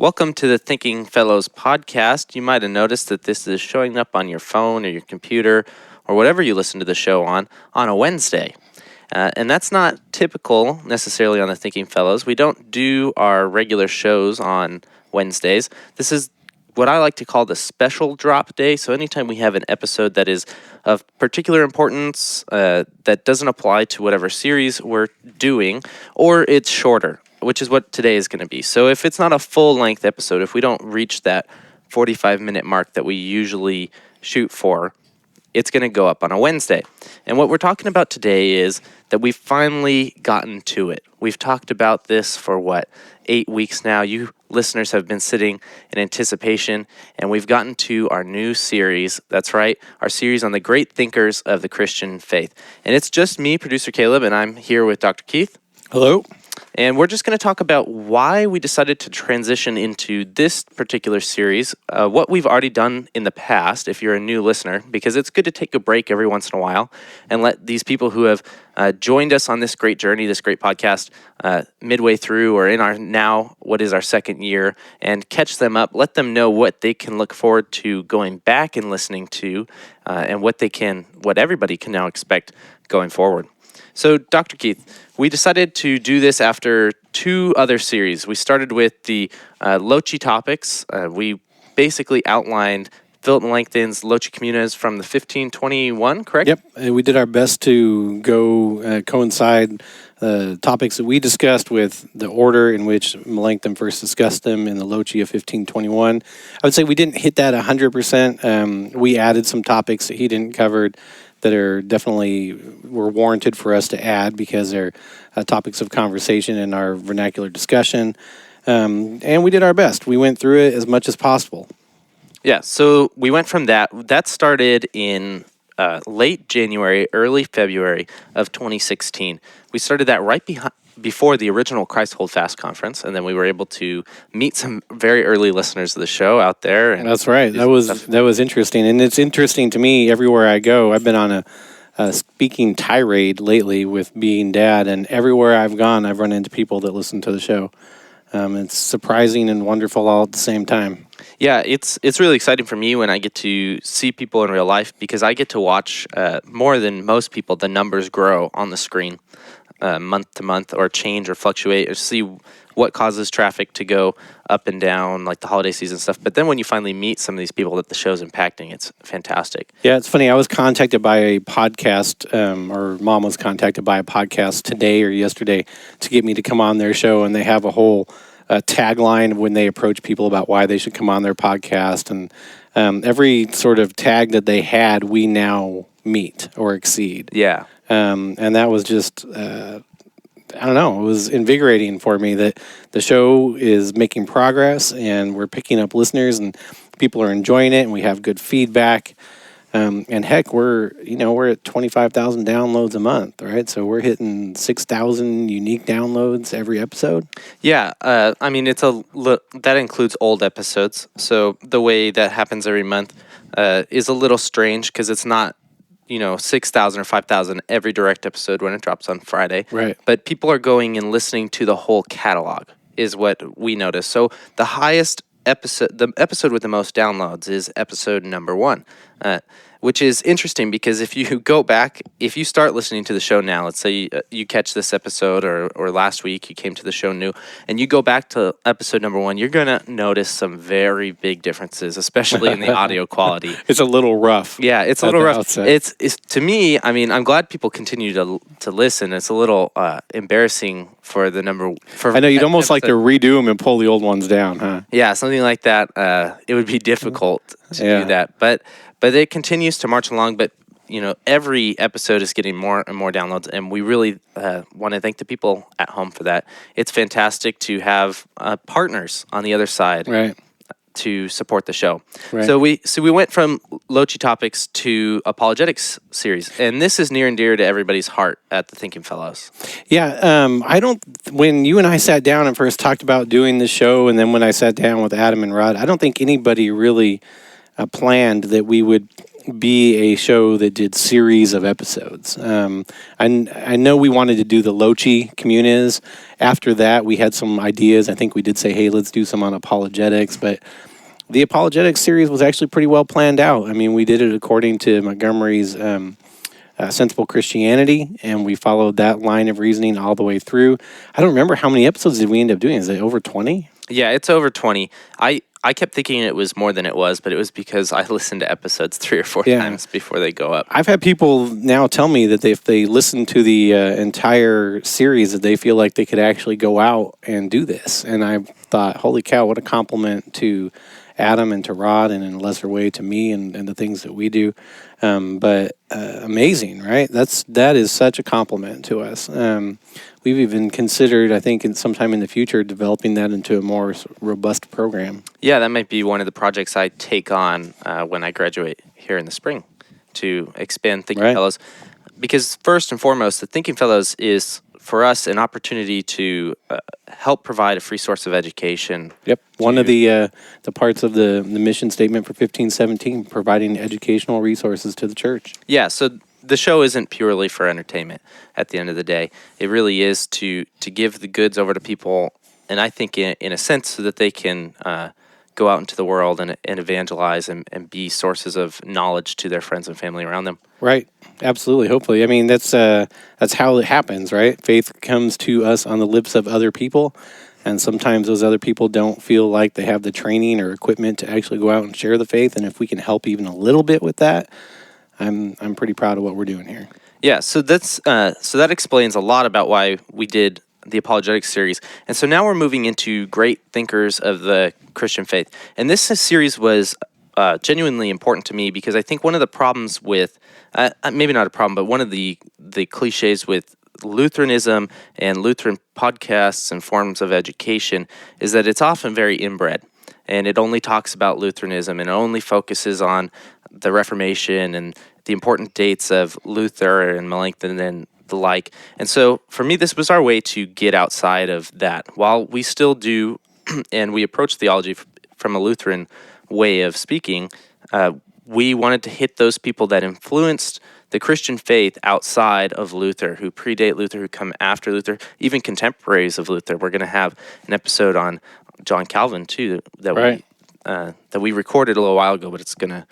Welcome to the Thinking Fellows podcast. You might have noticed that this is showing up on your phone or your computer or whatever you listen to the show on a Wednesday. And that's not typical necessarily on the Thinking Fellows. We don't do our regular shows on Wednesdays. This is what I like to call the special drop day. So anytime we have an episode that is of particular importance, that doesn't apply to whatever series we're doing, or it's shorter, which is what today is going to be. So if it's not a full-length episode, if we don't reach that 45-minute mark that we usually shoot for, it's going to go up on a Wednesday. And what we're talking about today is that we've finally gotten to it. We've talked about this for, 8 weeks now. You listeners have been sitting in anticipation, and we've gotten to our new series. That's right, our series on the great thinkers of the Christian faith. And it's just me, producer Caleb, and I'm here with Dr. Keith. Hello. And we're just going to talk about why we decided to transition into this particular series, what we've already done in the past, if you're a new listener, because it's good to take a break every once in a while and let these people who have joined us on this great journey, this great podcast, midway through or in what is our second year, and catch them up, let them know what they can look forward to going back and listening to, and what everybody can now expect going forward. So, Dr. Keith, we decided to do this after two other series. We started with the Lochi topics. We basically outlined Philip Melanchthon's Loci Communes from the 1521, correct? Yep, and we did our best to go coincide topics that we discussed with the order in which Melanchthon first discussed them in the Loci of 1521. I would say we didn't hit that 100%. We added some topics that he didn't cover that are definitely were warranted for us to add because they're topics of conversation in our vernacular discussion. And we did our best. We went through it as much as possible. Yeah, so we went from that. That started in late January, early February of 2016. We started that right before the original Christ Hold Fast conference, and then we were able to meet some very early listeners of the show out there. And that's right. That was interesting, and it's interesting to me everywhere I go. I've been on a speaking tirade lately with being dad, and everywhere I've gone, I've run into people that listen to the show. It's surprising and wonderful all at the same time. Yeah, it's really exciting for me when I get to see people in real life because I get to watch more than most people the numbers grow on the screen month to month or change or fluctuate or see what causes traffic to go up and down like the holiday season stuff. But then when you finally meet some of these people that the show's impacting, it's fantastic. Yeah, it's funny. I was contacted by a podcast or Mom was contacted by a podcast today or yesterday to get me to come on their show, and they have a whole tagline when they approach people about why they should come on their podcast, and every sort of tag that they had, we now meet or exceed. Yeah. And that was just, I don't know, it was invigorating for me that the show is making progress and we're picking up listeners and people are enjoying it and we have good feedback. And heck, we're at 25,000 downloads a month, right? So we're hitting 6,000 unique downloads every episode. Yeah, I mean, that includes old episodes. So the way that happens every month is a little strange because it's not 6,000 or 5,000 every direct episode when it drops on Friday. Right. But people are going and listening to the whole catalog is what we notice. So the episode with the most downloads is episode number 1, which is interesting because if you go back, if you start listening to the show now, let's say you catch this episode or last week you came to the show new, and you go back to episode number 1, you're going to notice some very big differences, especially in the audio quality. It's a little rough. Yeah, it's a little rough. It's to me, I mean, I'm glad people continue to listen. It's a little embarrassing for the number. I know you'd almost like to redo them and pull the old ones down, huh? Yeah, something like that. It would be difficult to do that, but it continues to march along. But every episode is getting more and more downloads, and we really want to thank the people at home for that. It's fantastic to have partners on the other side, right, to support the show. Right. So we went from Lochi topics to apologetics series, and this is near and dear to everybody's heart at the Thinking Fellows. Yeah, when you and I sat down and first talked about doing the show, and then when I sat down with Adam and Rod, I don't think anybody really planned that we would be a show that did series of episodes. I know we wanted to do the Lochi Communes. After that, we had some ideas. I think we did say, hey, let's do some on apologetics, but the apologetics series was actually pretty well planned out. I mean, we did it according to Montgomery's Sensible Christianity, and we followed that line of reasoning all the way through. I don't remember how many episodes did we end up doing. Is it over 20? Yeah, it's over 20. I kept thinking it was more than it was, but it was because I listened to episodes 3 or 4 times before they go up. I've had people now tell me that if they listen to the entire series, that they feel like they could actually go out and do this. And I thought, holy cow, what a compliment to Adam and to Rod, and in a lesser way to me and the things that we do. But amazing, right? That is such a compliment to us. We've even considered, I think, sometime in the future, developing that into a more robust program. Yeah, that might be one of the projects I take on when I graduate here in the spring, to expand Thinking Fellows. Because first and foremost, the Thinking Fellows is, for us, an opportunity to help provide a free source of education. Yep. One of the parts of the mission statement for 1517, providing educational resources to the church. Yeah, so the show isn't purely for entertainment at the end of the day. It really is to give the goods over to people, and I think in a sense so that they can go out into the world and evangelize and be sources of knowledge to their friends and family around them. Right. Absolutely. Hopefully. I mean, that's how it happens, right? Faith comes to us on the lips of other people, and sometimes those other people don't feel like they have the training or equipment to actually go out and share the faith. And if we can help even a little bit with that, I'm pretty proud of what we're doing here. Yeah. So that explains a lot about why we did the Apologetics series. And so now we're moving into great thinkers of the Christian faith. And this series was genuinely important to me because I think one of the problems with, maybe not a problem, but one of the cliches with Lutheranism and Lutheran podcasts and forms of education is that it's often very inbred. And it only talks about Lutheranism and it only focuses on the Reformation and the important dates of Luther and Melanchthon and the like. And so for me, this was our way to get outside of that. While we still do, and we approach theology from a Lutheran way of speaking, we wanted to hit those people that influenced the Christian faith outside of Luther, who predate Luther, who come after Luther, even contemporaries of Luther. We're going to have an episode on John Calvin too that we recorded a little while ago, but it's gonna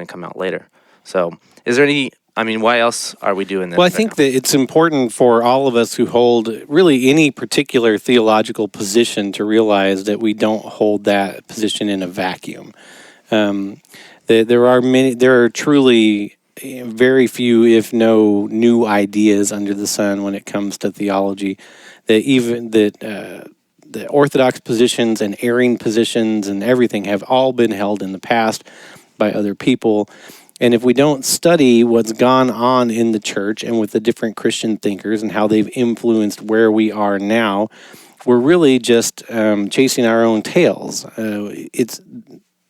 come out later. So, is there any? I mean, why else are we doing this? Well, I think that it's important for all of us who hold really any particular theological position to realize that we don't hold that position in a vacuum. There are truly very few, if no, new ideas under the sun when it comes to theology. The orthodox positions and erring positions and everything have all been held in the past by other people. And if we don't study what's gone on in the church and with the different Christian thinkers and how they've influenced where we are now, we're really just chasing our own tails. It's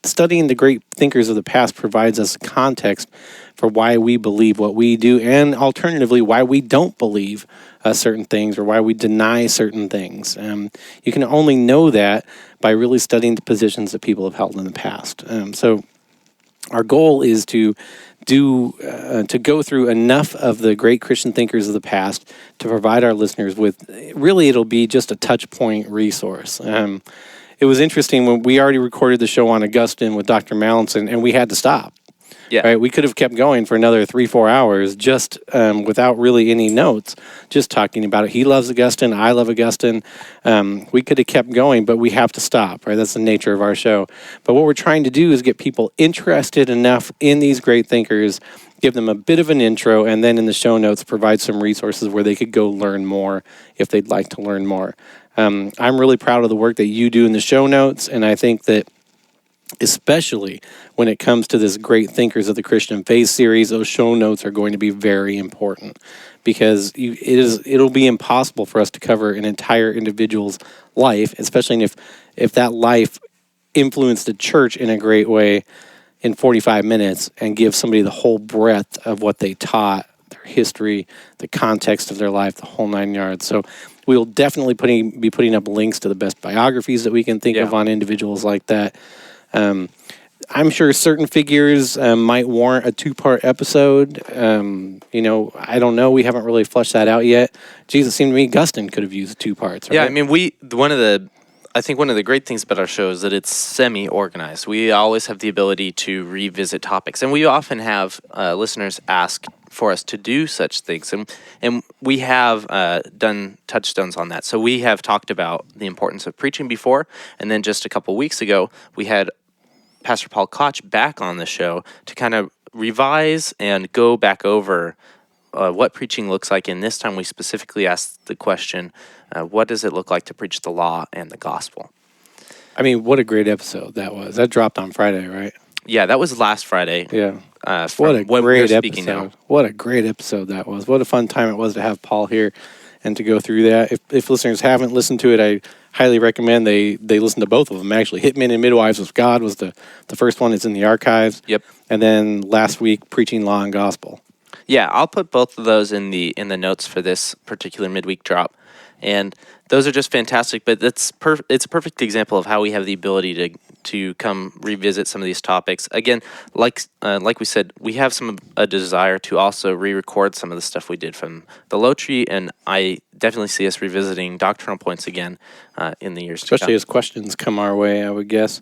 studying the great thinkers of the past provides us context for why we believe what we do, and alternatively, why we don't believe certain things or why we deny certain things. You can only know that by really studying the positions that people have held in the past. So our goal is to go through enough of the great Christian thinkers of the past to provide our listeners with, really it'll be just a touch point resource. It was interesting when we already recorded the show on Augustine with Dr. Mallinson, and we had to stop. Yeah. Right? We could have kept going for another 3-4 hours just without really any notes, just talking about it. He loves Augustine. I love Augustine. We could have kept going, but we have to stop, right? That's the nature of our show. But what we're trying to do is get people interested enough in these great thinkers, give them a bit of an intro, and then in the show notes provide some resources where they could go learn more if they'd like to learn more. I'm really proud of the work that you do in the show notes, and I think that especially when it comes to this Great Thinkers of the Christian Faith series, those show notes are going to be very important because it'll be impossible for us to cover an entire individual's life, especially if that life influenced the church in a great way in 45 minutes and give somebody the whole breadth of what they taught, their history, the context of their life, the whole 9 yards. So we'll definitely be putting up links to the best biographies that we can think of on individuals like that. I'm sure certain figures might warrant a 2-part episode. I don't know. We haven't really fleshed that out yet. Geez, it seemed to me Gustin could have used 2 parts. Right? Yeah, I mean, I think one of the great things about our show is that it's semi-organized. We always have the ability to revisit topics, and we often have listeners ask for us to do such things, and we have done touchstones on that. So we have talked about the importance of preaching before, and then just a couple weeks ago, we had Pastor Paul Koch back on the show to kind of revise and go back over what preaching looks like. And this time we specifically asked the question, what does it look like to preach the law and the gospel? I mean, what a great episode that was. That dropped on Friday, right? Yeah, that was last Friday. Yeah. What a great episode. What a great episode that was. What a fun time it was to have Paul here and to go through that. If listeners haven't listened to it, I highly recommend they listen to both of them, actually. Hitmen and Midwives with God was the first one. It's in the archives. Yep. And then last week, Preaching Law and Gospel. Yeah, I'll put both of those in the notes for this particular midweek drop. And those are just fantastic, but it's a perfect example of how we have the ability to come revisit some of these topics. Again, like we said, we have a desire to also re-record some of the stuff we did from the Low Tree, and I definitely see us revisiting doctrinal points again in the years to come. Especially as questions come our way, I would guess.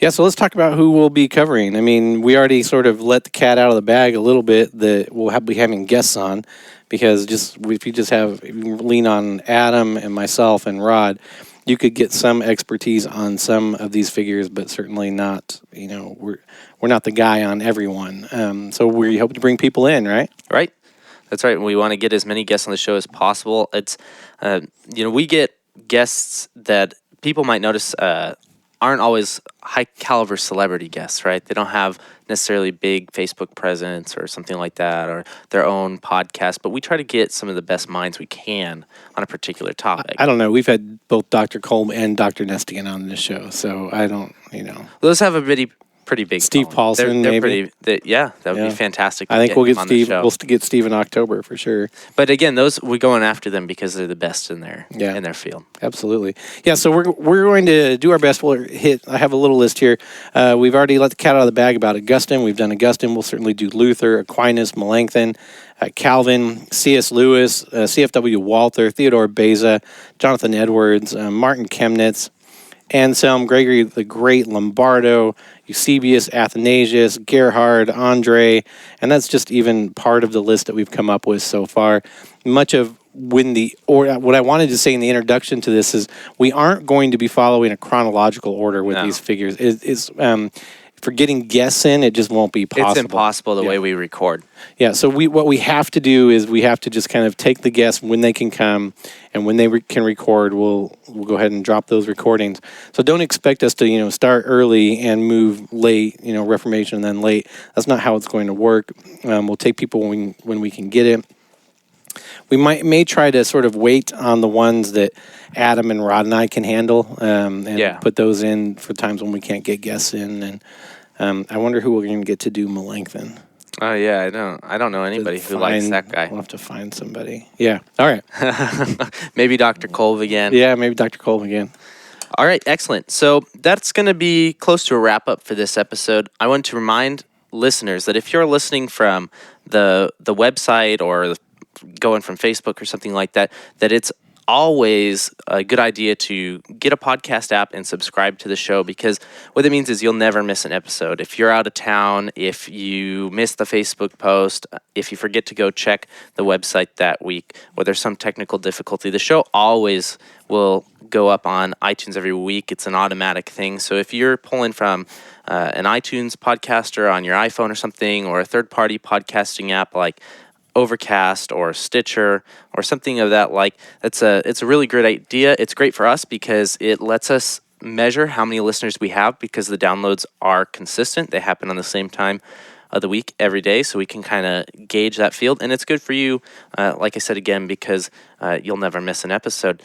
Yeah, so let's talk about who we'll be covering. I mean, we already sort of let the cat out of the bag a little bit that we'll be having guests on, because if you lean on Adam and myself and Rod, you could get some expertise on some of these figures, but certainly not, we're not the guy on everyone. So we hope to bring people in, right? Right. That's right. We want to get as many guests on the show as possible. It's, we get guests that people might notice aren't always high caliber celebrity guests, right? They don't have necessarily big Facebook presence or something like that, or their own podcast, but we try to get some of the best minds we can on a particular topic. I don't know. We've had both Dr. Kolb and Dr. Nestigan on this show, so I don't, Those have a pretty big Steve following. Paulson, they're maybe. That would be fantastic. I think we'll get Steve. We'll get Steve in October for sure. But again, we're going after them because they're the best in their field. Absolutely. Yeah. So we're going to do our best. I have a little list here. We've already let the cat out of the bag about Augustine. We've done Augustine. We'll certainly do Luther, Aquinas, Melanchthon, Calvin, C.S. Lewis, C.F.W. Walther, Theodore Beza, Jonathan Edwards, Martin Chemnitz, Anselm, Gregory the Great, Lombardo, Eusebius, Athanasius, Gerhard, Andre, and that's just even part of the list that we've come up with so far. Much of what I wanted to say in the introduction to this is we aren't going to be following a chronological order with these figures. For getting guests in, it just won't be possible. It's impossible the way we record. Yeah, so what we have to do is we have to just kind of take the guests when they can come, and when they can record, we'll go ahead and drop those recordings. So don't expect us to start early and move late, Reformation and then late. That's not how it's going to work. We'll take people when we can get it. We may try to sort of wait on the ones that Adam and Rod and I can handle, and put those in for times when we can't get guests in. And I wonder who we're going to get to do Melanchthon. Oh yeah, I don't know anybody who likes that guy. We'll have to find somebody. Yeah. All right. Maybe Dr. Kolb again. Yeah, maybe Dr. Kolb again. All right, excellent. So that's going to be close to a wrap up for this episode. I want to remind listeners that if you're listening from the website or going from Facebook or something like that, that it's always a good idea to get a podcast app and subscribe to the show, because what it means is you'll never miss an episode. If you're out of town, if you miss the Facebook post, if you forget to go check the website that week, or there's some technical difficulty, the show always will go up on iTunes every week. It's an automatic thing. So if you're pulling from an iTunes podcaster on your iPhone or something, or a third-party podcasting app like Overcast or Stitcher or something of that it's a really great idea. It's great for us because it lets us measure how many listeners we have, because the downloads are consistent. They happen on the same time of the week every day, so we can kind of gauge that field. And it's good for you, like I said again, because you'll never miss an episode.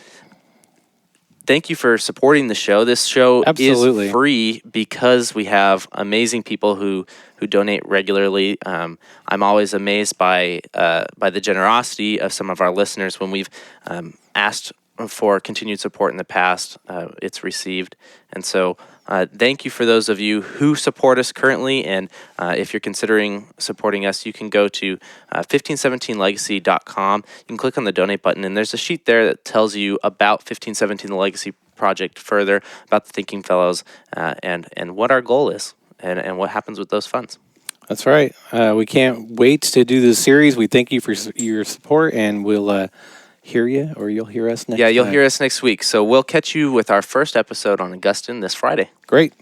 Thank you for supporting the show. This show is free because we have amazing people who donate regularly. I'm always amazed by the generosity of some of our listeners when we've asked for continued support in the past. It's received. And so thank you for those of you who support us currently. And if you're considering supporting us, you can go to 1517legacy.com. You can click on the donate button, and there's a sheet there that tells you about 1517 the Legacy Project further, about the Thinking Fellows, and what our goal is and what happens with those funds. That's right. We can't wait to do this series. We thank you for your support, and we'll hear you, or you'll hear us next Yeah, you'll time. hear us next week. So we'll catch you with our first episode on Augustine this Friday. Great.